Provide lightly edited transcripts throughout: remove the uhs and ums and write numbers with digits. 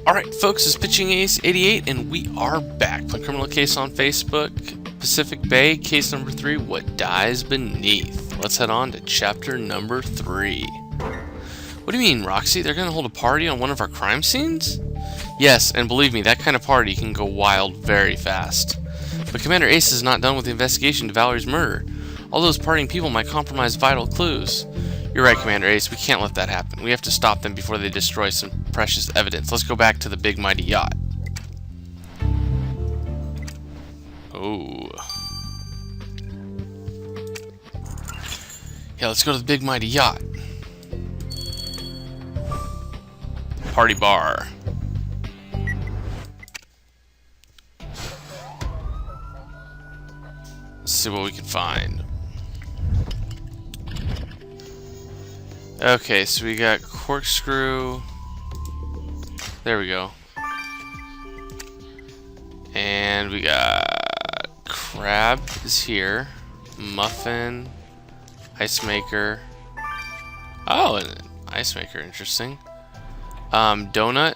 Alright folks, it's Pitching Ace 88 and we are back. Play criminal case on Facebook, Pacific Bay, case number 3, What Dies Beneath. Let's head on to chapter number 3. What do you mean, Roxy? They're gonna hold a party on one of our crime scenes? Yes, and believe me, that kind of party can go wild very fast. But Commander Ace is not done with the investigation to Valerie's murder. All those partying people might compromise vital clues. You're right, Commander Ace. We can't let that happen. We have to stop them before they destroy some precious evidence. Let's go back to the big mighty yacht. Oh. Yeah, let's go to the big mighty yacht. Party bar. Let's see what we can find. Okay, so we got corkscrew. There we go. And we got crab is here. Muffin. Ice maker. Oh, an ice maker, interesting. Donut.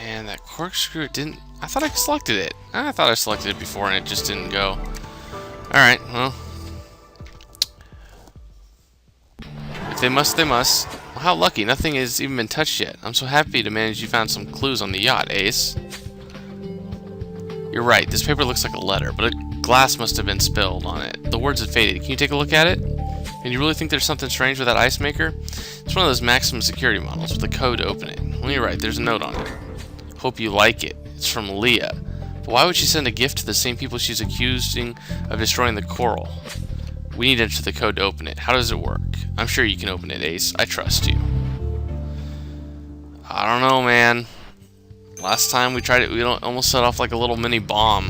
And that corkscrew didn't. I thought I selected it. I thought I selected it before and it just didn't go. Alright, well. If they must, they must. Well, how lucky. Nothing has even been touched yet. I'm so happy to manage you found some clues on the yacht, Ace. You're right. This paper looks like a letter, but a glass must have been spilled on it. The words had faded. Can you take a look at it? And you really think there's something strange with that ice maker? It's one of those maximum security models with a code to open it. Well, you're right. There's a note on it. Hope you like it. It's from Leah. But why would she send a gift to the same people she's accusing of destroying the coral? We need to enter the code to open it. How does it work? I'm sure you can open it, Ace. I trust you. I don't know, man. Last time we tried it, we almost set off like a little mini bomb.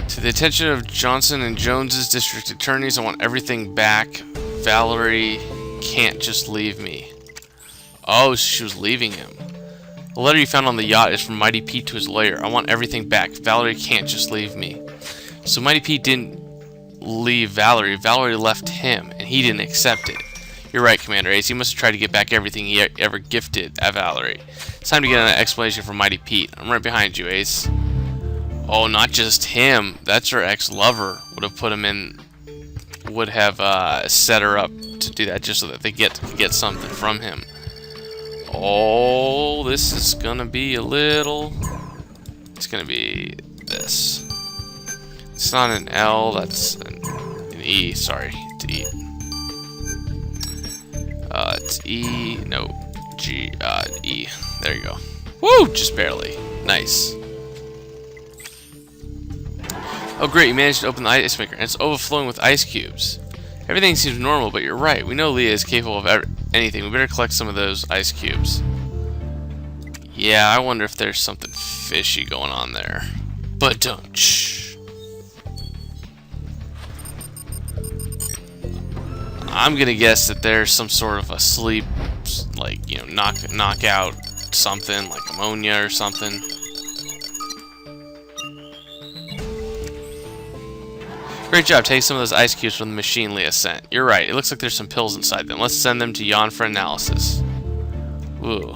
To the attention of Johnson and Jones's district attorneys, I want everything back. Valerie can't just leave me. Oh, she was leaving him. The letter you found on the yacht is from Mighty Pete to his lawyer. I want everything back. Valerie can't just leave me. So Mighty Pete didn't leave Valerie. Valerie left him, and he didn't accept it. You're right, Commander Ace. He must have tried to get back everything he ever gifted at Valerie. It's time to get an explanation from Mighty Pete. I'm right behind you, Ace. Oh, not just him. That's her ex-lover. Would have put him in. Would have set her up to do that just so that they get something from him. Oh, this is gonna be a little. It's gonna be this. It's not an L, that's an E. Sorry, it's E. It's E. No, G. E. There you go. Woo! Just barely. Nice. Oh, great! You managed to open the ice maker, and it's overflowing with ice cubes. Everything seems normal, but you're right. We know Leah is capable of anything. We better collect some of those ice cubes. Yeah, I wonder if there's something fishy going on there. But don't. Shh. I'm gonna guess that there's some sort of a sleep, like, you know, knockout something, like ammonia or something. Great job taking some of those ice cubes from the machine Leah sent. You're right, it looks like there's some pills inside them. Let's send them to Yacht for analysis. Ooh.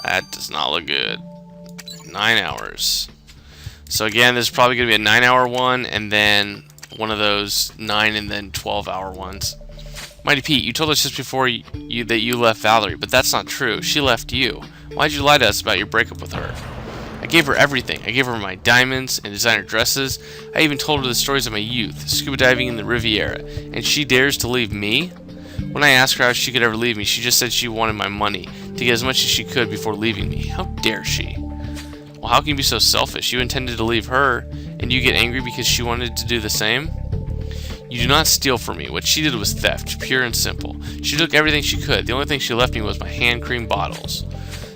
That does not look good. 9 hours. So again, there's probably going to be a 9-hour one, and then one of those 9 and then 12-hour ones. Mighty Pete, you told us just before that you left Valerie, but that's not true. She left you. Why'd you lie to us about your breakup with her? I gave her everything. I gave her my diamonds and designer dresses. I even told her the stories of my youth, scuba diving in the Riviera, and she dares to leave me? When I asked her how she could ever leave me, she just said she wanted my money to get as much as she could before leaving me. How dare she? Well, how can you be so selfish? You intended to leave her, and you get angry because she wanted to do the same? You do not steal from me. What she did was theft, pure and simple. She took everything she could. The only thing she left me was my hand cream bottles.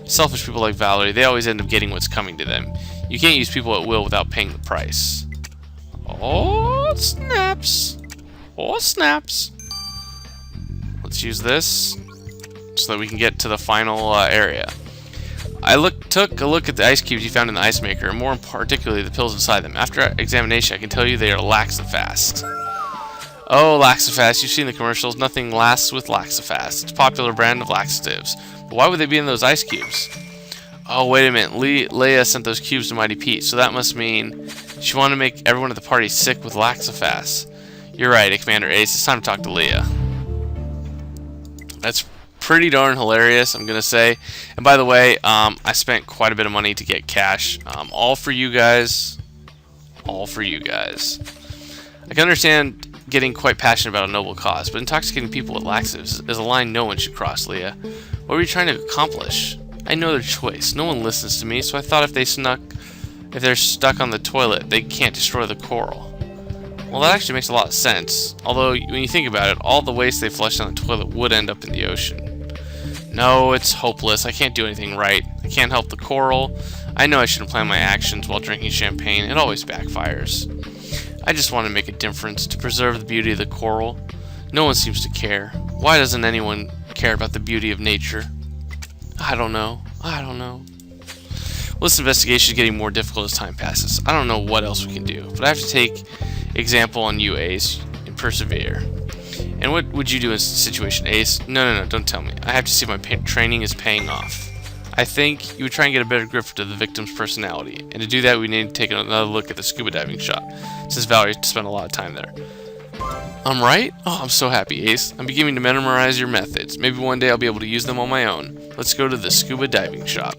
Selfish people like Valerie, they always end up getting what's coming to them. You can't use people at will without paying the price. Oh, snaps. Oh, snaps. Let's use this so that we can get to the final area. I took a look at the ice cubes you found in the ice maker, and more particularly the pills inside them. After examination, I can tell you they are lax and fast. Oh, Laxafast, you've seen the commercials. Nothing lasts with Laxafast. It's a popular brand of laxatives. But why would they be in those ice cubes? Oh, wait a minute. Leia sent those cubes to Mighty Pete, so that must mean she wanted to make everyone at the party sick with Laxafast. You're right, Commander Ace. It's time to talk to Leia. That's pretty darn hilarious, I'm going to say. And by the way, I spent quite a bit of money to get cash. All for you guys. All for you guys. I can understand getting quite passionate about a noble cause, but intoxicating people with laxatives is a line no one should cross, Leia. What were you trying to accomplish? I know their choice. No one listens to me, so I thought if they're stuck on the toilet, they can't destroy the coral. Well, that actually makes a lot of sense. Although, when you think about it, all the waste they flushed down the toilet would end up in the ocean. No, it's hopeless. I can't do anything right. I can't help the coral. I know I shouldn't plan my actions while drinking champagne. It always backfires. I just want to make a difference to preserve the beauty of the coral. No one seems to care. Why doesn't anyone care about the beauty of nature? I don't know. Well, this investigation is getting more difficult as time passes. I don't know what else we can do, but I have to take example on you, Ace, and persevere. And what would you do in this situation, Ace? No, don't tell me. I have to see if my training is paying off. I think you would try and get a better grip to the victim's personality, and to do that we need to take another look at the scuba diving shop, since Valerie spent a lot of time there. I'm right? Oh, I'm so happy, Ace. I'm beginning to memorize your methods. Maybe one day I'll be able to use them on my own. Let's go to the scuba diving shop.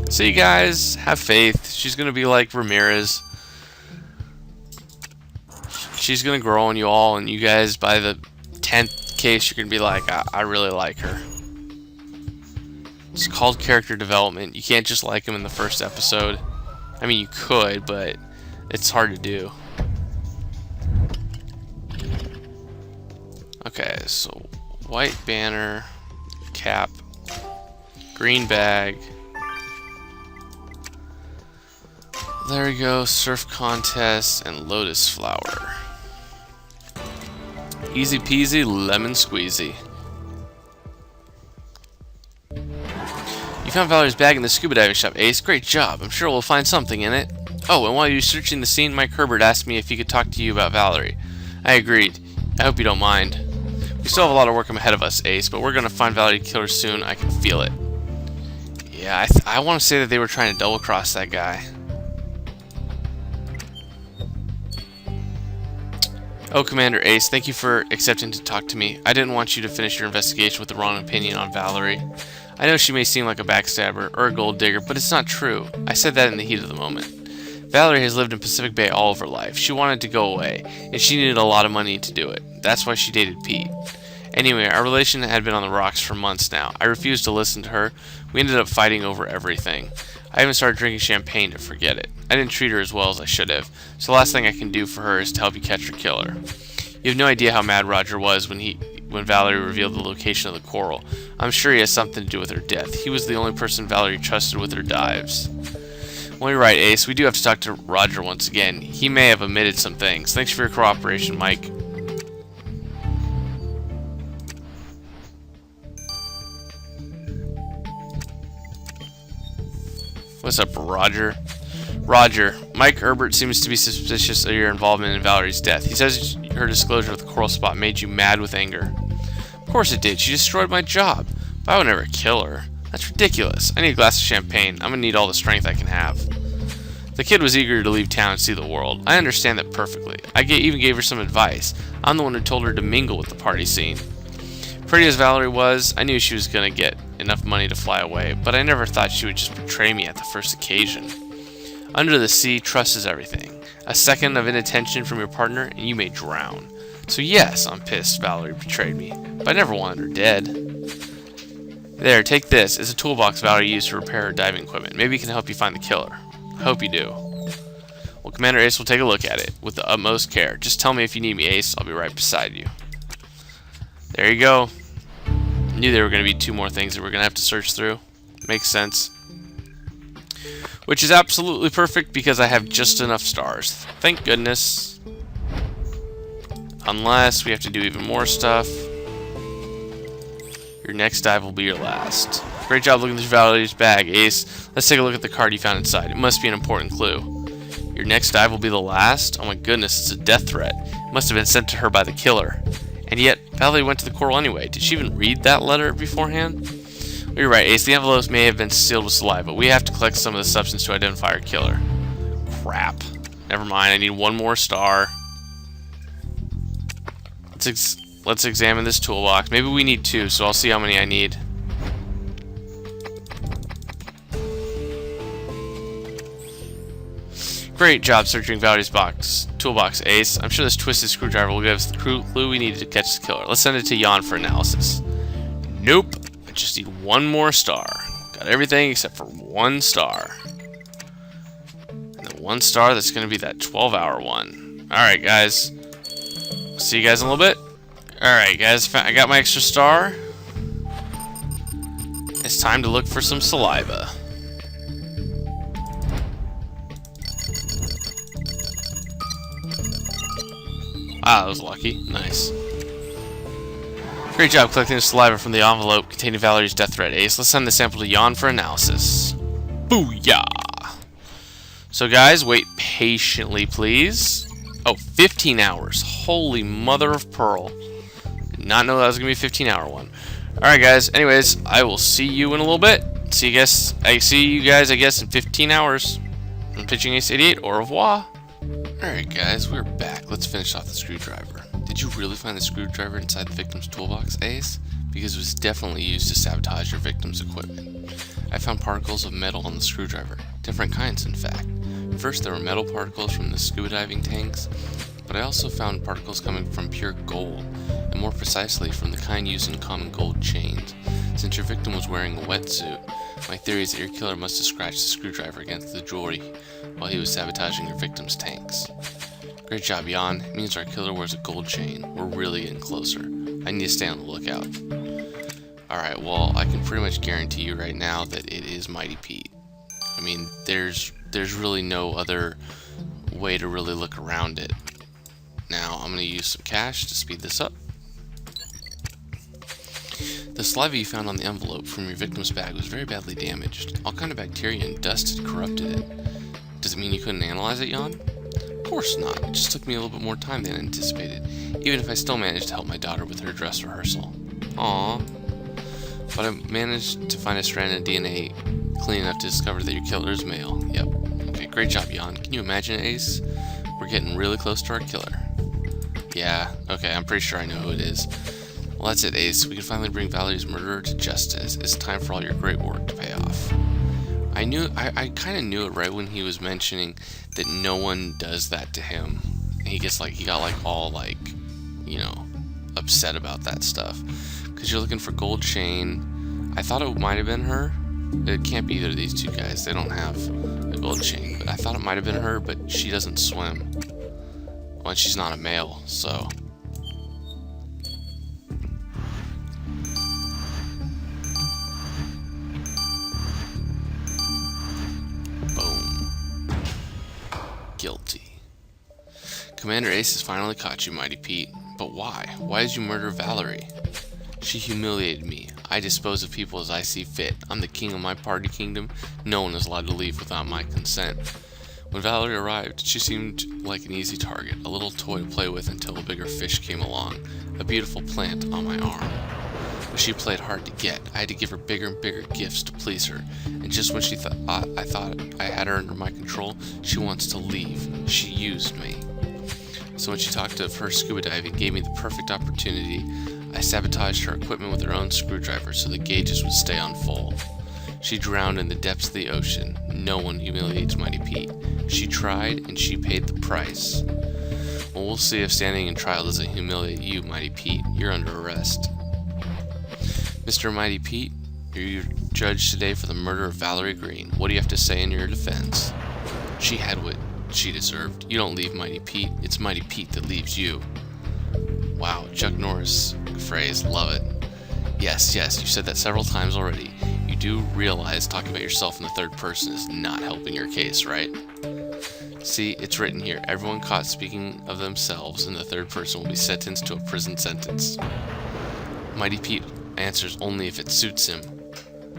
So you guys, have faith. She's going to be like Ramirez. She's going to grow on you all, and you guys, by the 10th case, you're going to be like, I really like her. It's called character development. You can't just like him in the first episode. I mean, you could, but it's hard to do. Okay, so white banner, cap, green bag. There we go, surf contest and lotus flower. Easy peasy, lemon squeezy. You found Valerie's bag in the scuba diving shop, Ace. Great job. I'm sure we'll find something in it. Oh, and while you were searching the scene, Mike Herbert asked me if he could talk to you about Valerie. I agreed. I hope you don't mind. We still have a lot of work ahead of us, Ace, but we're going to find Valerie Killer soon. I can feel it. Yeah, I want to say that they were trying to double-cross that guy. Oh, Commander Ace, thank you for accepting to talk to me. I didn't want you to finish your investigation with the wrong opinion on Valerie. I know she may seem like a backstabber or a gold digger, but it's not true. I said that in the heat of the moment. Valerie has lived in Pacific Bay all of her life. She wanted to go away, and she needed a lot of money to do it. That's why she dated Pete. Anyway, our relation had been on the rocks for months now. I refused to listen to her. We ended up fighting over everything. I even started drinking champagne to forget it. I didn't treat her as well as I should have, so the last thing I can do for her is to help you catch her killer. You have no idea how mad Roger was when Valerie revealed the location of the coral. I'm sure he has something to do with her death. He was the only person Valerie trusted with her dives. Well, you're right, Ace. We do have to talk to Roger once again. He may have omitted some things. Thanks for your cooperation, Mike. What's up, Roger? Roger, Mike Herbert seems to be suspicious of your involvement in Valerie's death. He says her disclosure of the coral spot made you mad with anger. Of course it did. She destroyed my job. But I would never kill her. That's ridiculous. I need a glass of champagne. I'm gonna need all the strength I can have. The kid was eager to leave town and see the world. I understand that perfectly. I even gave her some advice. I'm the one who told her to mingle with the party scene. Pretty as Valerie was, I knew she was gonna get enough money to fly away, but I never thought she would just betray me at the first occasion. Under the sea, trust is everything. A second of inattention from your partner, and you may drown. So yes, I'm pissed Valerie betrayed me, but I never wanted her dead. There, take this. It's a toolbox Valerie used to repair her diving equipment. Maybe it can help you find the killer. I hope you do. Well, Commander Ace will take a look at it with the utmost care. Just tell me if you need me, Ace. I'll be right beside you. There you go. I knew there were going to be two more things that we're going to have to search through. Makes sense. Which is absolutely perfect because I have just enough stars. Thank goodness. Unless we have to do even more stuff. Your next dive will be your last. Great job looking through Valerie's bag, Ace. Let's take a look at the card you found inside. It must be an important clue. Your next dive will be the last? Oh my goodness, it's a death threat. It must have been sent to her by the killer. And yet, Valerie went to the coral anyway. Did she even read that letter beforehand? Well, you're right, Ace. The envelopes may have been sealed with saliva, but we have to collect some of the substance to identify our killer. Crap. Never mind, I need one more star. Let's examine this toolbox. Maybe we need two, so I'll see how many I need. Great job searching Valerie's toolbox, Ace. I'm sure this twisted screwdriver will give us the clue we need to catch the killer. Let's send it to Yacht for analysis. Nope. I just need one more star. Got everything except for one star. And the one star that's going to be that 12-hour one. Alright, guys. See you guys in a little bit. Alright, guys. I got my extra star. It's time to look for some saliva. Ah, that was lucky. Nice. Great job collecting the saliva from the envelope containing Valerie's death threat, Ace. Let's send the sample to Yacht for analysis. Booyah! So guys, wait patiently, please. Oh, 15 hours. Holy mother of pearl. Did not know that was going to be a 15-hour one. Alright guys, anyways, I will see you in a little bit. I see you guys, I guess, in 15 hours. I'm pitching Ace 88. Au revoir. Alright guys, we're back. Let's finish off the screwdriver. Did you really find the screwdriver inside the victim's toolbox, Ace? Because it was definitely used to sabotage your victim's equipment. I found particles of metal on the screwdriver. Different kinds, in fact. First, there were metal particles from the scuba diving tanks, but I also found particles coming from pure gold, and more precisely from the kind used in common gold chains. Since your victim was wearing a wetsuit, my theory is that your killer must have scratched the screwdriver against the jewelry while he was sabotaging your victim's tanks. Great job, Yacht. It means our killer wears a gold chain. We're really getting closer. I need to stay on the lookout. Alright, well, I can pretty much guarantee you right now that it is Mighty Pete. I mean, there's really no other way to really look around it. Now, I'm going to use some cash to speed this up. The saliva you found on the envelope from your victim's bag was very badly damaged. All kind of bacteria and dust had corrupted it. Does it mean you couldn't analyze it, Yacht? Of course not. It just took me a little bit more time than anticipated, even if I still managed to help my daughter with her dress rehearsal. Aww. But I managed to find a strand of DNA clean enough to discover that your killer is male. Yep. Okay, great job, Yacht. Can you imagine, Ace? We're getting really close to our killer. Yeah, okay, I'm pretty sure I know who it is. Well, that's it, Ace. We can finally bring Valerie's murderer to justice. It's time for all your great work to pay off. I kind of knew it right when he was mentioning that no one does that to him. And he got all you know, upset about that stuff. Because you're looking for gold chain. I thought it might have been her. It can't be either of these two guys. They don't have a gold chain. But I thought it might have been her, but she doesn't swim. Well, and she's not a male, so... Guilty. Commander Ace has finally caught you, Mighty Pete. But why? Why did you murder Valerie? She humiliated me. I dispose of people as I see fit. I'm the king of my party kingdom. No one is allowed to leave without my consent. When Valerie arrived, she seemed like an easy target, a little toy to play with until a bigger fish came along, a beautiful plant on my arm. But she played hard to get. I had to give her bigger and bigger gifts to please her, and just when she thought I had her under my control, she wants to leave. She used me. So when she talked of her scuba diving, gave me the perfect opportunity. I sabotaged her equipment with her own screwdriver so the gauges would stay on full. She drowned in the depths of the ocean. No one humiliates Mighty Pete. She tried, and she paid the price. Well, we'll see if standing in trial doesn't humiliate you, Mighty Pete. You're under arrest. Mr. Mighty Pete, you're judged today for the murder of Valerie Green. What do you have to say in your defense? She had what she deserved. You don't leave Mighty Pete. It's Mighty Pete that leaves you. Wow, Chuck Norris phrase. Love it. Yes, you said that several times already. You do realize talking about yourself in the third person is not helping your case, right? See, it's written here. Everyone caught speaking of themselves in the third person will be sentenced to a prison sentence. Mighty Pete answers only if it suits him.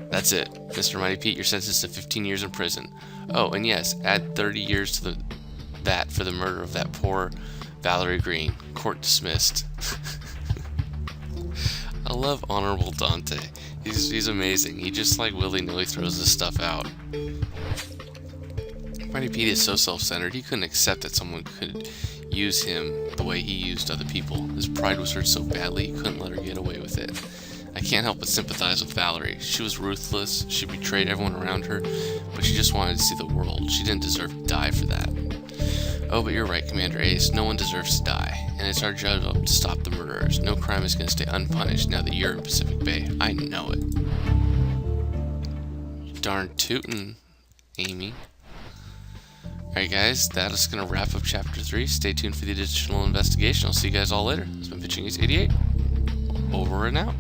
That's it. Mr. Mighty Pete, you're sentenced to 15 years in prison. Oh, and yes, add 30 years to the that for the murder of that poor Valerie Green. Court dismissed. I love Honorable Dante. He's amazing. He just like willy-nilly throws this stuff out. Mighty Pete is so self-centered, he couldn't accept that someone could use him the way he used other people. His pride was hurt so badly he couldn't let her get away with it. I can't help but sympathize with Valerie. She was ruthless, she betrayed everyone around her, but she just wanted to see the world. She didn't deserve to die for that. Oh, but you're right, Commander Ace. No one deserves to die, and it's our job to stop the murderers. No crime is going to stay unpunished now that you're in Pacific Bay. I know it. Darn tootin', Amy. Alright guys, that is going to wrap up Chapter 3. Stay tuned for the additional investigation. I'll see you guys all later. This has been Pitching Ace 88. Over and out.